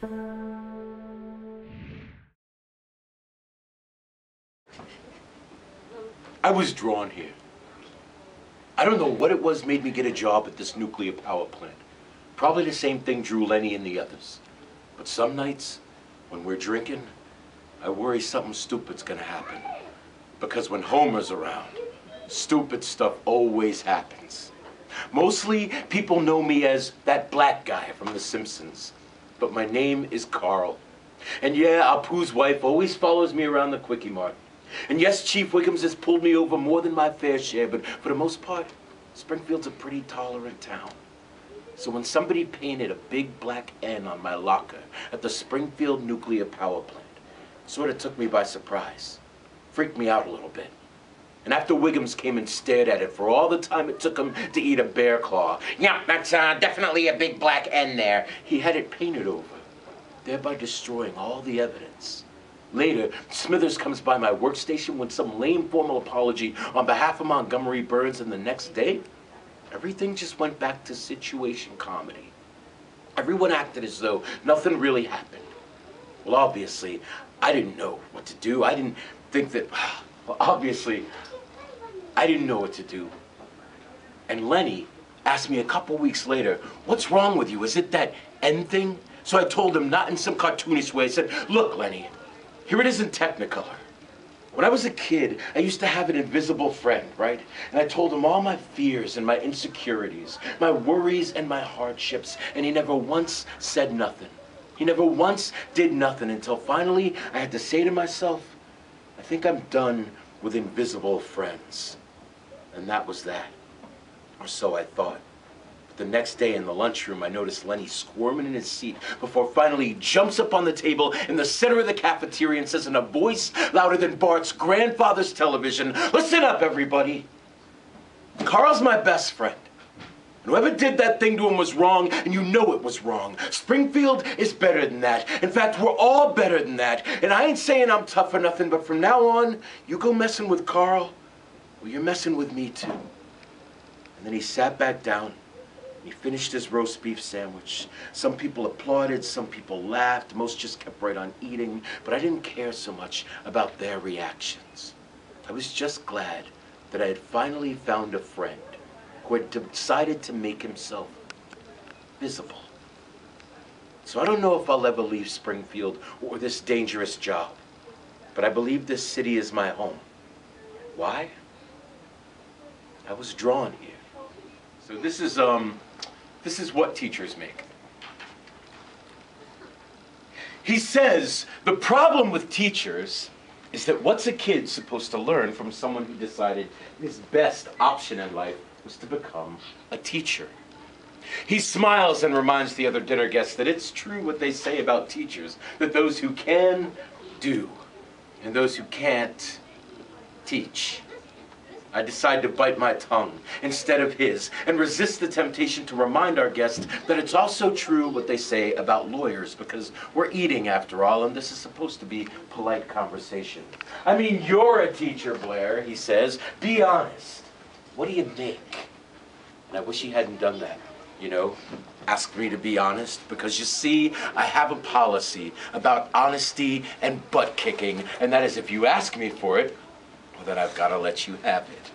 I was drawn here. I don't know what it was made me get a job at this nuclear power plant. Probably the same thing drew Lenny and the others. But some nights, when we're drinking, I worry something stupid's gonna happen. Because when Homer's around, stupid stuff always happens. Mostly, people know me as that black guy from The Simpsons. But my name is Carl. And yeah, Apu's wife always follows me around the Quickie Mart. And yes, Chief Wiggums has pulled me over more than my fair share, but for the most part, Springfield's a pretty tolerant town. So when somebody painted a big black N on my locker at the Springfield nuclear power plant, it sort of took me by surprise. Freaked me out a little bit. And after Wiggums came and stared at it for all the time it took him to eat a bear claw, yeah, that's definitely a big black N there, he had it painted over, thereby destroying all the evidence. Later, Smithers comes by my workstation with some lame formal apology on behalf of Montgomery Burns, and the next day, everything just went back to situation comedy. Everyone acted as though nothing really happened. Well, obviously, I didn't know what to do. I didn't think that, well, obviously, I didn't know what to do. And Lenny asked me a couple weeks later, "What's wrong with you? Is it that N thing?" So I told him, not in some cartoonish way, I said, "Look, Lenny, here it is in Technicolor. When I was a kid, I used to have an invisible friend, right? And I told him all my fears and my insecurities, my worries and my hardships, and he never once said nothing. He never once did nothing until finally I had to say to myself, I think I'm done with invisible friends." And that was that. Or so I thought. The next day in the lunchroom, I noticed Lenny squirming in his seat before finally he jumps up on the table in the center of the cafeteria and says in a voice louder than Bart's grandfather's television, "Listen up, everybody. Carl's my best friend. And whoever did that thing to him was wrong, and you know it was wrong. Springfield is better than that. In fact, we're all better than that. And I ain't saying I'm tough or nothing, but from now on, you go messing with Carl, well, you're messing with me too." And then he sat back down. He finished his roast beef sandwich. Some people applauded, some people laughed, most just kept right on eating, but I didn't care so much about their reactions. I was just glad that I had finally found a friend who had decided to make himself visible. So I don't know if I'll ever leave Springfield or this dangerous job, but I believe this city is my home. Why? I was drawn here. So this is what teachers make. He says the problem with teachers is that what's a kid supposed to learn from someone who decided his best option in life was to become a teacher? He smiles and reminds the other dinner guests that it's true what they say about teachers, that those who can, do, and those who can't, teach. I decide to bite my tongue instead of his and resist the temptation to remind our guests that it's also true what they say about lawyers, because we're eating after all, and this is supposed to be polite conversation. "I mean, you're a teacher, Blair," he says. "Be honest. What do you make?" And I wish he hadn't done that, you know, ask me to be honest, because you see, I have a policy about honesty and butt kicking, and that is if you ask me for it, well, then I've got to let you have it.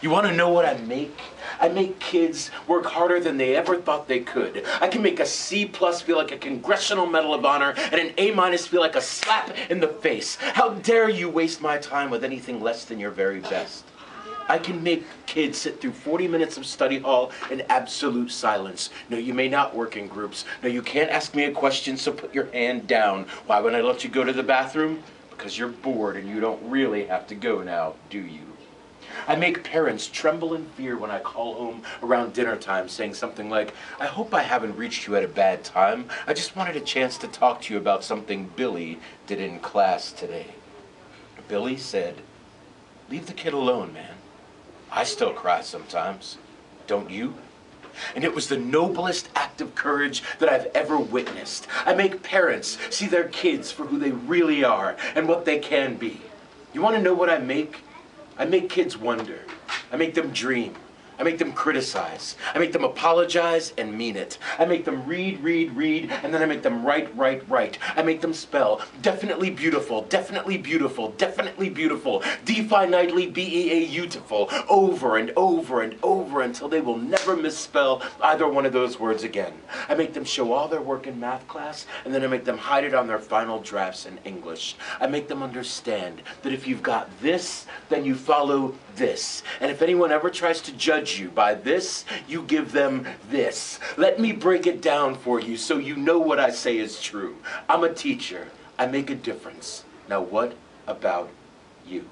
You want to know what I make? I make kids work harder than they ever thought they could. I can make a C+ feel like a Congressional Medal of Honor and an A- feel like a slap in the face. How dare you waste my time with anything less than your very best? I can make kids sit through 40 minutes of study hall in absolute silence. No, you may not work in groups. No, you can't ask me a question, so put your hand down. Why would I let you go to the bathroom? Because you're bored and you don't really have to go now, do you? I make parents tremble in fear when I call home around dinner time saying something like, "I hope I haven't reached you at a bad time. I just wanted a chance to talk to you about something Billy did in class today." Billy said, "Leave the kid alone, man. I still cry sometimes. Don't you?" And it was the noblest act of courage that I've ever witnessed. I make parents see their kids for who they really are and what they can be. You want to know what I make? I make kids wonder. I make them dream. I make them criticize. I make them apologize and mean it. I make them read, and then I make them write. I make them spell definitely beautiful, definitely beautiful, definitely beautiful, definitely beautiful, over and over and over until they will never misspell either one of those words again. I make them show all their work in math class, and then I make them hide it on their final drafts in English. I make them understand that if you've got this, then you follow this. And if anyone ever tries to judge you by this, you give them this. Let me break it down for you so you know what I say is true. I'm a teacher. I make a difference. Now what about you?